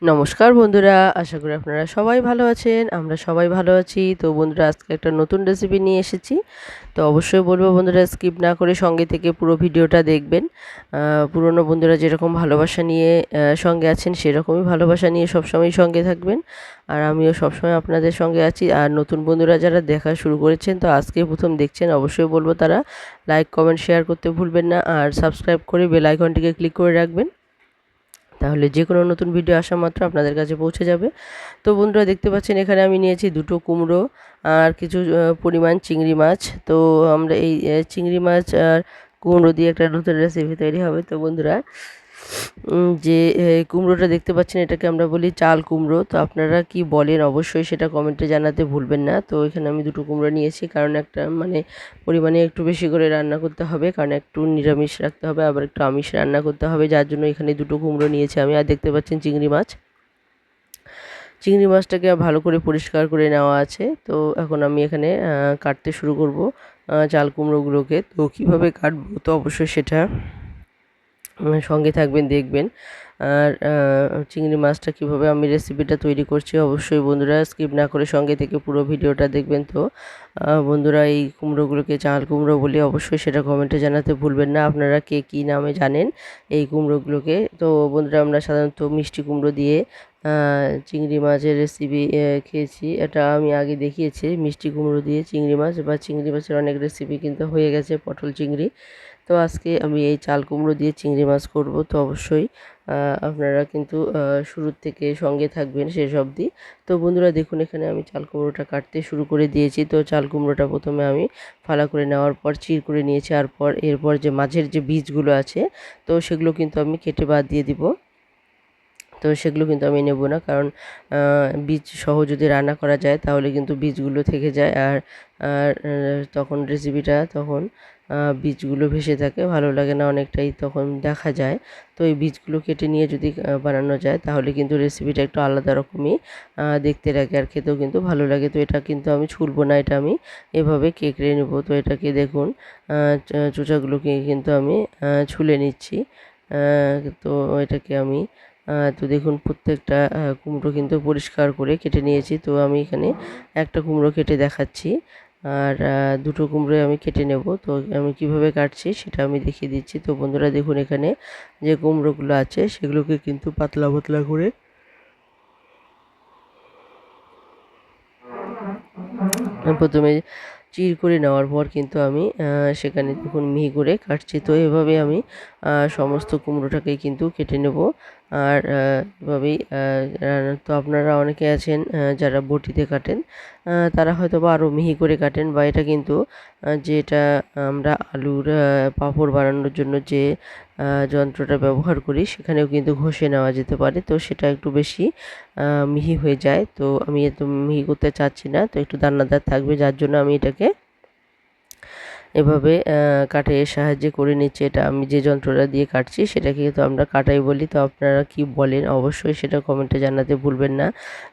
নমস্কার বন্ধুরা, আশা করি আপনারা সবাই ভালো আছেন। আমরা সবাই ভালো আছি। তো বন্ধুরা, আজকে একটা নতুন রেসিপি নিয়ে এসেছি। তো অবশ্যই বলবো বন্ধুরা, স্কিপ না করে সঙ্গে থেকে পুরো ভিডিওটা দেখবেন। পুরনো বন্ধুরা যেরকম ভালোবাসা নিয়ে সঙ্গে আছেন, সেরকমই ভালোবাসা নিয়ে সবসময় সঙ্গে থাকবেন। আর আমিও সবসময় আপনাদের সঙ্গে আছি। আর নতুন বন্ধুরা যারা দেখা শুরু করেছেন, তো আজকে প্রথম দেখছেন, অবশ্যই বলবো তারা লাইক, কমেন্ট, শেয়ার করতে ভুলবেন না। আর সাবস্ক্রাইব করে বেল আইকনটিকে ক্লিক করে রাখবেন, তাহলে যে কোনো নতুন ভিডিও আসা মাত্র আপনাদের কাছে পৌঁছে যাবে। তো বন্ধুরা, দেখতে পাচ্ছেন এখানে আমি নিয়েছি দুটো কুমড়ো আর কিছু পরিমাণ চিংড়ি মাছ। তো আমরা এই চিংড়ি মাছ আর কুমড়ো দিয়ে একটা নতুন রেসিপি তৈরি হবে। তো বন্ধুরা, যে কুমড়োটা দেখতে পাচ্ছেন, এটাকে আমরা বলি চাল কুমড়ো। তো আপনারা কি বলেন অবশ্যই সেটা কমেন্টে জানাতে ভুলবেন না। তো এখানে আমি দুটো কুমড়ো নিয়েছি, কারণ একটা পরিমাণে একটু বেশি করে রান্না করতে হবে, কারণ একটু নিরামিষ রাখতে হবে, আবার একটু আমিষ রান্না করতে হবে, যার জন্য এখানে দুটো কুমড়ো নিয়েছি আমি। আর দেখতে পাচ্ছেন চিংড়ি মাছটাকে ভালো করে পরিষ্কার করে নেওয়া আছে। তো এখন আমি এখানে কাটতে শুরু করব চাল কুমড়োগুলোকে। তো কীভাবে কাটবো, তো অবশ্যই সেটা সঙ্গে থাকবেন, দেখবেন। আর চিংড়ি মাছটা কীভাবে আমি রেসিপিটা তৈরি করছি, অবশ্যই বন্ধুরা স্কিপ না করে সঙ্গে থেকে পুরো ভিডিওটা দেখবেন। তো বন্ধুরা, এই কুমড়োগুলোকে চাল কুমড়ো বলি, অবশ্যই সেটা কমেন্টে জানাতে ভুলবেন না আপনারা কে কী নামে জানেন এই কুমড়োগুলোকে। তো বন্ধুরা, আমরা সাধারণত মিষ্টি কুমড়ো দিয়ে চিংড়ি মাছের রেসিপি খেয়েছি। এটা আমি আগে দেখিয়েছি, মিষ্টি কুমড়ো দিয়ে চিংড়ি মাছ বা চিংড়ি মাছের অনেক রেসিপি কিন্তু হয়ে গেছে, পটল চিংড়ি। তো আজকে আমি এই চাল কুমড়ো দিয়ে চিংড়ি মাছ করব। তো অবশ্যই আপনারা কিন্তু শুরুর থেকে সঙ্গে থাকবেন শেষ অবধি। তো বন্ধুরা, দেখুন এখানে আমি চাল কুমড়োটা কাটতে শুরু করে দিয়েছি। তো চাল কুমড়োটা প্রথমে আমি ফালা করে নেওয়ার পর চির করে নিয়েছি। এরপর যে মাঝের যে বীজগুলো আছে, তো সেগুলো কিন্তু আমি কেটে বাদ দিয়ে দিব। তো সেগুলো কিন্তু আমি নেব না, কারণ বীজ সহ যদি রান্না করা যায় তাহলে কিন্তু বীজগুলো থেকে যায়। আর আর তখন রেসিপিটা বীজগুলো ভেসে থাকে, ভালো লাগে না, অনেকটাই তখন দেখা যায়। তো এই বীজগুলো কেটে নিয়ে যদি বানানো যায়, তাহলে কিন্তু রেসিপিটা একটু আলাদা রকমই দেখতে লাগে, আর খেতেও কিন্তু ভালো লাগে। তো এটা কিন্তু আমি ছুলবো না, এটা আমি এভাবে কেকড়ে নেব। তো এটাকে দেখুন, চোচাগুলোকে কিন্তু আমি ছুলে নিচ্ছি। তো এটাকে আমি তো দেখুন, প্রত্যেকটা কুমড়ো কিন্তু পরিষ্কার করে কেটে নিয়েছি। তো আমি এখানে একটা কুমড়ো কেটে দেখাচ্ছি, আর দুটো কুমড়োই আমি কেটে নেব। তো আমি কিভাবে কাটছি সেটা আমি দেখিয়ে দিচ্ছি। তো বন্ধুরা, দেখুন এখানে যে কুমড়োগুলো আছে সেগুলোকে কিন্তু পাতলা পাতলা করে প্রথমে চির করে নেওয়ার পর কিন্তু আমি সেখানে দেখুন মিহি করে কাটছি। তো এভাবে আমি সমস্ত কুমড়োটাকেই কিন্তু কেটে নেব। আর এভাবেই তো আপনারা অনেকে আছেন যারা বটিতে কাটেন, তারা হয়তো বা আরও মিহি করে কাটেন, বা এটা কিন্তু যেটা আমরা আলুর পাঁপড় বানানোর জন্য যে যন্ত্রটা ব্যবহার করি, সেখানেও কিন্তু ঘষে নেওয়া যেতে পারে। তো সেটা একটু বেশি মিহি হয়ে যায়। তো আমি এত মিহি করতে চাচ্ছি না, তো একটু দানাদার থাকবে, যার জন্য আমি এটাকে এভাবে কাটাইয়ের সাহায্যে করে নিচ্ছি। এটা আমি যে যন্ত্রটা দিয়ে কাটছি সেটাকে তো আমরা কাটাই বলি। তো আপনারা কি বলেন অবশ্যই সেটা কমেন্টে জানাতে ভুলবেন না।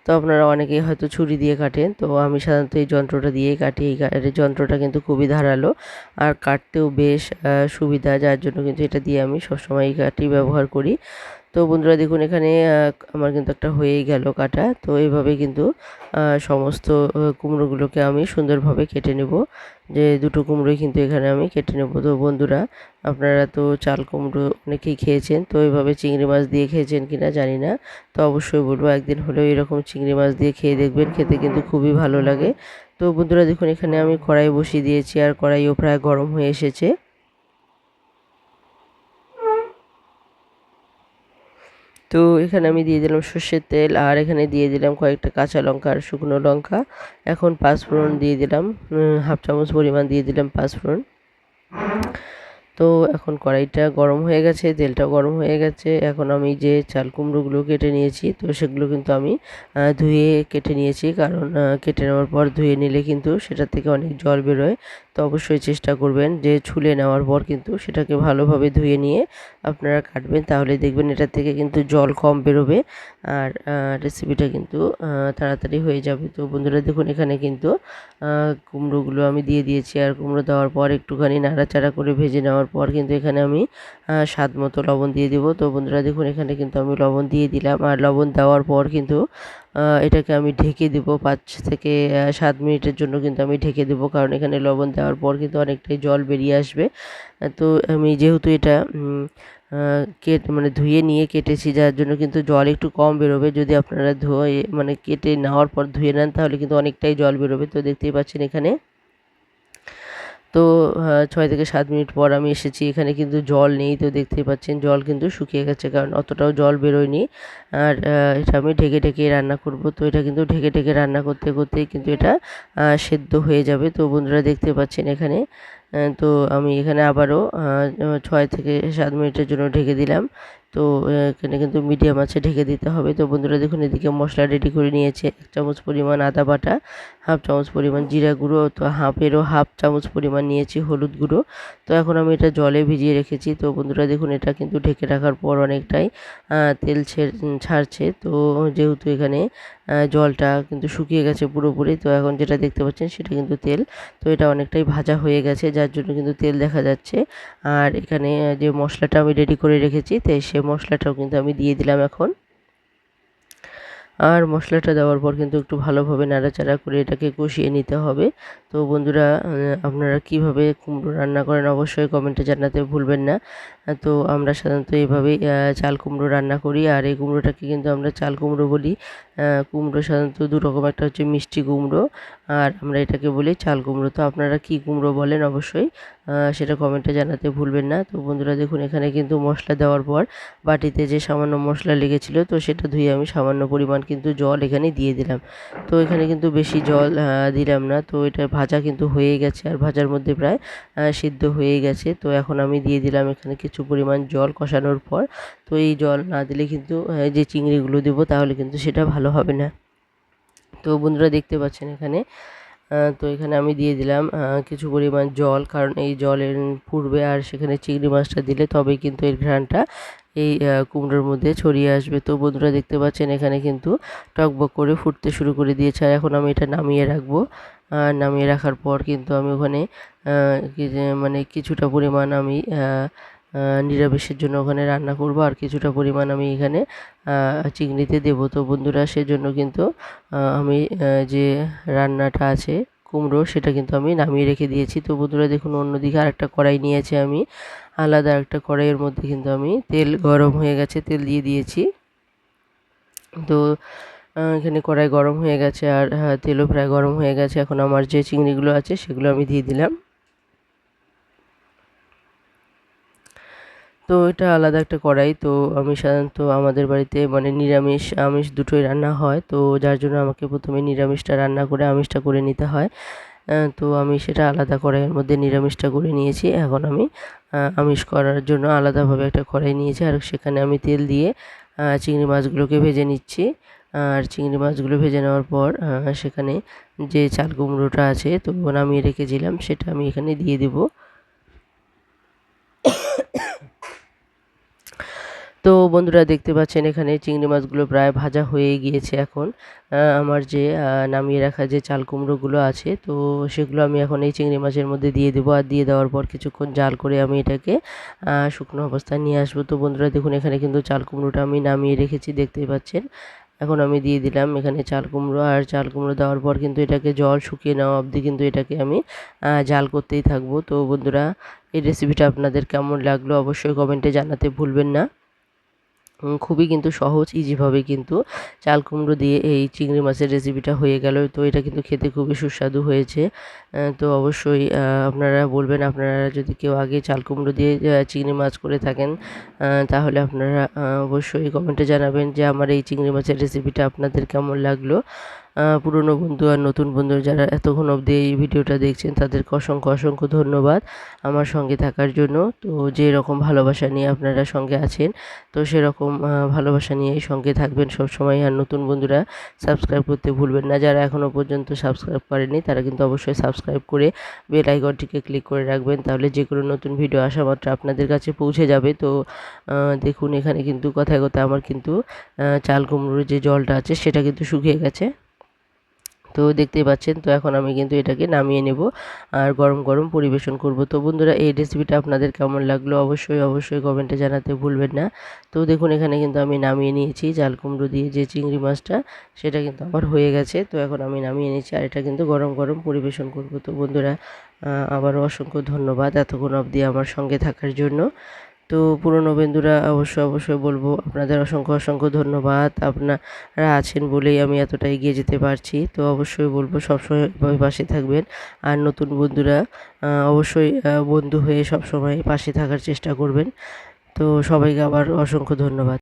তো আপনারা অনেকেই হয়তো ছুরি দিয়ে কাটেন, তো আমি সাধারণত এই যন্ত্রটা দিয়েই কাটি। এই যন্ত্রটা কিন্তু খুবই ধারালো আর কাটতেও বেশ সুবিধা, যার জন্য কিন্তু এটা দিয়ে আমি সবসময় এই কাঠি ব্যবহার করি। তো বন্ধুরা, দেখুন এখানে আমার কিন্তু একটা হয়েই গেল কাটা। তো এইভাবে কিন্তু সমস্ত কুমড়োগুলোকে আমি সুন্দরভাবে কেটে নেব। যে দুটো কুমড়োই কিন্তু এখানে আমি কেটে নেব। তো বন্ধুরা, আপনারা তো চাল কুমড়ো অনেকেই খেয়েছেন, তো এইভাবে চিংড়ি মাছ দিয়ে খেয়েছেন কিনা জানি না। তো অবশ্যই বলবো, একদিন হলেও এরকম চিংড়ি মাছ দিয়ে খেয়ে দেখবেন, খেতে কিন্তু খুবই ভালো লাগে। তো বন্ধুরা, দেখুন এখানে আমি কড়াই বসিয়ে দিয়েছি, আর কড়াইও প্রায় গরম হয়ে এসেছে। তো এখানে আমি দিয়ে দিলাম সর্ষের তেল, আর এখানে দিয়ে দিলাম কয়েকটা কাঁচা লঙ্কা আর শুকনো লঙ্কা। এখন পাঁচফোড়ন দিয়ে দিলাম, হাফ চামচ পরিমাণ দিয়ে দিলাম পাঁচফোড়ন। তো এখন কড়াইটা গরম হয়ে গেছে, তেলটাও গরম হয়ে গেছে। এখন আমি যে চাল কুমড়োগুলো কেটে নিয়েছি, তো সেগুলো কিন্তু আমি ধুয়ে কেটে নিয়েছি, কারণ কেটে নেওয়ার পর ধুয়ে নিলে কিন্তু সেটা থেকে অনেক জল বেরোয়। তো অবশ্যই চেষ্টা করবেন যে ছুলে নেওয়ার পর কিন্তু সেটাকে ভালোভাবে ধুয়ে নিয়ে আপনারা কাটবেন, তাহলে দেখবেন এটা থেকে কিন্তু জল কম বেরোবে, আর রেসিপিটা কিন্তু তাড়াতাড়ি হয়ে যাবে। তো বন্ধুরা, দেখুন এখানে কিন্তু কুমড়োগুলো আমি দিয়ে দিয়েছি, আর কুমড়ো দেওয়ার পর একটুখানি নাড়াচাড়া করে ভেজে নেওয়ার পর কিন্তু এখানে আমি স্বাদ মতো লবণ দিয়ে দিব। তো বন্ধুরা দেখুন এখানে কিন্তু আমি লবণ দিয়ে দিলাম, আর লবণ দেওয়ার পর কিন্তু এটাকে আমি ঢেকে দিব ৫ থেকে ৭ মিনিটের জন্য কিন্তু আমি ঢেকে দেবো, কারণ এখানে লবণ দেওয়ার পর কিন্তু অনেকটাই জল বেরিয়ে আসবে। তো আমি যেহেতু এটা মানে ধুয়ে নিয়ে কেটেছি, যার জন্য কিন্তু জল একটু কম বেরোবে। যদি আপনারা ধুয়ে মানে কেটে নেওয়ার পর ধুয়ে নেন তাহলে কিন্তু অনেকটাই জল বেরোবে। তো দেখতেই পাচ্ছেন এখানে তো ৬ থেকে ৭ মিনিট পর আমি এসেছি, এখানে কিন্তু জল নেই। তো দেখতেই পাচ্ছেন জল কিন্তু শুকিয়ে গেছে, কারণ অতটাও জল বেরোয়নি। আর এটা আমি ঢেকে ঢেকে রান্না করব। তো এটা কিন্তু ঢেকে ঢেকে রান্না করতে করতেই কিন্তু এটা সেদ্ধ হয়ে যাবে। তো বন্ধুরা দেখতে পাচ্ছেন এখানে তো আমি এখানে আবারও ৬ থেকে ৭ মিনিটের জন্য ঢেকে দিলাম। তো এখানে কিন্তু মিডিয়াম আঁচে ঢেকে দিতে হবে। তো বন্ধুরা দেখুন এদিকে মশলা রেডি করে নিয়েছে। ১ চামচ পরিমাণ আদা বাটা, হাফ চামচ পরিমাণ জিরা গুঁড়ো, তো হাফ চামচ পরিমাণ নিয়েছি হলুদ গুঁড়ো। তো এখন আমি এটা জলে ভিজিয়ে রেখেছি। তো বন্ধুরা দেখুন এটা কিন্তু ঢেকে রাখার পর অনেকটাই তেল ছাড়ছে। তো যেহেতু এখানে জলটা কিন্তু শুকিয়ে গেছে পুরোপুরি, তো এখন যেটা দেখতে পাচ্ছেন সেটা কিন্তু তেল। তো এটা অনেকটাই ভাজা হয়ে গেছে, যার জন্য কিন্তু তেল দেখা যাচ্ছে। আর এখানে যে মশলাটা আমি রেডি করে রেখেছি, তো সে মশলাটাও কিন্তু আমি দিয়ে দিলাম এখন। আর মশলাটা দেওয়ার পর কিন্তু একটু ভালোভাবে নাড়াচাড়া করে এটাকে কষিয়ে নিতে হবে। তো বন্ধুরা আপনারা কিভাবে কুমড়ো রান্না করেন অবশ্যই কমেন্টে জানাতে ভুলবেন না। তো আমরা সাধারণত এভাবেই চাল কুমড়ো রান্না করি, আর এই কুমড়োটাকে কিন্তু আমরা চাল কুমড়ো বলি। কুমড়ো সাধারণত দু রকম, একটা হচ্ছে মিষ্টি কুমড়ো, আর আমরা এটাকে বলি চাল কুমড়ো। তো আপনারা কী কুমড়ো বলেন অবশ্যই সেটা কমেন্টে জানাতে ভুলবেন না। তো বন্ধুরা দেখুন এখানে কিন্তু মশলা দেওয়ার পর বাটিতে যে সামান্য মশলা লেগেছিল, তো সেটা ধুয়ে আমি সামান্য পরিমাণ কিন্তু জল এখানে দিয়ে দিলাম। তো এখানে কিন্তু বেশি জল দিলাম না। তো এটা ভাজা কিন্তু হয়ে গেছে, আর ভাজার মধ্যে প্রায় সিদ্ধ হয়ে গেছে। তো এখন আমি দিয়ে দিলাম এখানে কিছু পরিমাণ জল কষানোর পর। তো এই জল না দিলে কিন্তু যে চিংড়িগুলো দেবো তাহলে কিন্তু সেটা ভালো হবে না। তো বন্ধুরা দেখতে পাচ্ছেন এখানে তো এখানে আমি দিয়ে দিলাম কিছু পরিমাণ জল, কারণ এই জলের পূর্বে আর সেখানে চিংড়ি মাছটা দিলে তবেই কিন্তু এর ঘ্রাণটা এই কুমড়োর মধ্যে ছড়িয়ে আসবে। তো বন্ধুরা দেখতে পাচ্ছেন এখানে কিন্তু টকবক করে ফুটতে শুরু করে দিয়েছে, আর এখন আমি এটা নামিয়ে রাখবো। নামিয়ে রাখার পর কিন্তু আমি ওখানে মানে কিছুটা পরিমাণ আমি নিরামিষের জন্য ওখানে রান্না করব, আর কিছুটা পরিমাণ আমি এখানে চিংড়িতে দেবো। তো বন্ধুরা সেজন্য কিন্তু আমি যে রান্নাটা আছে কুমড়ো, সেটা কিন্তু আমি নামিয়ে রেখে দিয়েছি। তো বন্ধুরা দেখুন অন্যদিকে আরেকটা কড়াই নিয়েছি আমি, আলাদা একটা কড়াইয়ের মধ্যে কিন্তু আমি তেল গরম হয়ে গেছে, তেল দিয়ে দিয়েছি। তো এখানে কড়াই গরম হয়ে গেছে, আর তেলও প্রায় গরম হয়ে গেছে। এখন আমার যে চিংড়িগুলো আছে সেগুলো আমি দিয়ে দিলাম। তো এটা আলাদা একটা কড়াই। তো আমি সাধারণত আমাদের বাড়িতে মানে নিরামিষ আমিষ দুটোই রান্না হয়, তো যার জন্য আমাকে প্রথমে নিরামিষটা রান্না করে আমিষটা করে নিতে হয়। তো আমি সেটা আলাদা কড়াইয়ের মধ্যে নিরামিষটা করে নিয়েছি। এখন আমি আমিষ করার জন্য আলাদাভাবে একটা কড়াই নিয়েছি, আর সেখানে আমি তেল দিয়ে চিংড়ি মাছগুলোকে ভেজে নিচ্ছি। আর চিংড়ি মাছগুলো ভেজে নেওয়ার পর সেখানে যে চাল কুমড়োটা আছে তো নামিয়ে রেখেছিলাম সেটা আমি এখানে দিয়ে দেবো। তো বন্ধুরা দেখতে পাচ্ছেন এখানে চিংড়ি মাছগুলো প্রায় ভাজা হয়ে গিয়েছে। এখন আমার যে নামিয়ে রাখা যে চাল কুমড়োগুলো আছে, তো সেগুলো আমি এখন এই চিংড়ি মাছের মধ্যে দিয়ে দেবো, আর দিয়ে দেওয়ার পর কিছুক্ষণ জাল করে আমি এটাকে শুকনো অবস্থায় নিয়ে আসবো। তো বন্ধুরা দেখুন এখানে কিন্তু চাল কুমড়োটা আমি নামিয়ে রেখেছি, দেখতেই পাচ্ছেন। এখন আমি দিয়ে দিলাম এখানে চাল কুমড়ো, আর চাল কুমড়ো দেওয়ার পর কিন্তু এটাকে জল শুকিয়ে নেওয়া অবধি কিন্তু এটাকে আমি জাল করতেই থাকবো। তো বন্ধুরা এই রেসিপিটা আপনাদের কেমন লাগলো অবশ্যই কমেন্টে জানাতে ভুলবেন না। খুবই কিন্তু সহজ ইজিভাবে কিন্তু চাল কুমড়ো দিয়ে এই চিংড়ি মাছের রেসিপিটা হয়ে গেল। তো এটা কিন্তু খেতে খুবই সুস্বাদু হয়েছে। তো অবশ্যই আপনারা বলবেন, আপনারা যদি কেউ আগে চাল কুমড়ো দিয়ে চিংড়ি মাছ করে থাকেন তাহলে আপনারা অবশ্যই কমেন্টে জানাবেন যে আমার এই চিংড়ি মাছের রেসিপিটা আপনাদের কেমন লাগলো। পুরনো বন্ধু আর নতুন বন্ধু যারা এতক্ষণ অবধি এই ভিডিওটা দেখছেন তাদেরকে অসংখ্য অসংখ্য ধন্যবাদ আমার সঙ্গে থাকার জন্য। তো যেরকম ভালোবাসা নিয়ে আপনারা সঙ্গে আছেন, তো সেরকম ভালোবাসা নিয়েই সঙ্গে থাকবেন সবসময়। আর নতুন বন্ধুরা সাবস্ক্রাইব করতে ভুলবেন না, যারা এখনও পর্যন্ত সাবস্ক্রাইব করেনি তারা কিন্তু অবশ্যই সাবস্ক্রাইব করে বেল আইকনটিকে ক্লিক করে রাখবেন, তাহলে যে কোনো নতুন ভিডিও আসা মাত্র আপনাদের কাছে পৌঁছে যাবে। তো দেখুন এখানে কিন্তু কথায় কথায় আমার কিন্তু চাল কুমড়োর যে জলটা আছে সেটা কিন্তু শুকিয়ে গেছে। তো দেখতেই পাচ্ছেন, তো এখন আমি কিন্তু এটাকে নামিয়ে নেব আর গরম গরম পরিবেশন করব। তো বন্ধুরা, এই রেসিপিটা আপনাদের কেমন লাগলো অবশ্যই কমেন্টে জানাতে ভুলবেন না। তো দেখুন, এখানে কিন্তু আমি নামিয়ে নিয়েছি চাল কুমড়ো দিয়ে যে চিংড়ি মাছটা, সেটা কিন্তু আমার হয়ে গেছে। তো এখন আমি নামিয়ে নিয়েছি আর এটা কিন্তু গরম গরম পরিবেশন করব। তো বন্ধুরা, আবারও অসংখ্য ধন্যবাদ এতক্ষণ অবধি আমার সঙ্গে থাকার জন্য। তো পুরনো বন্ধুরা, অবশ্যই বলবো আপনাদের অসংখ্য ধন্যবাদ। আপনারা আছেন বলেই আমি এতটা এগিয়ে যেতে পারছি। তো অবশ্যই বলবো সবসময় এভাবে পাশে থাকবেন। আর নতুন বন্ধুরা অবশ্যই বন্ধু হয়ে সবসময় পাশে থাকার চেষ্টা করবেন। তো সবাইকে আবার অসংখ্য ধন্যবাদ।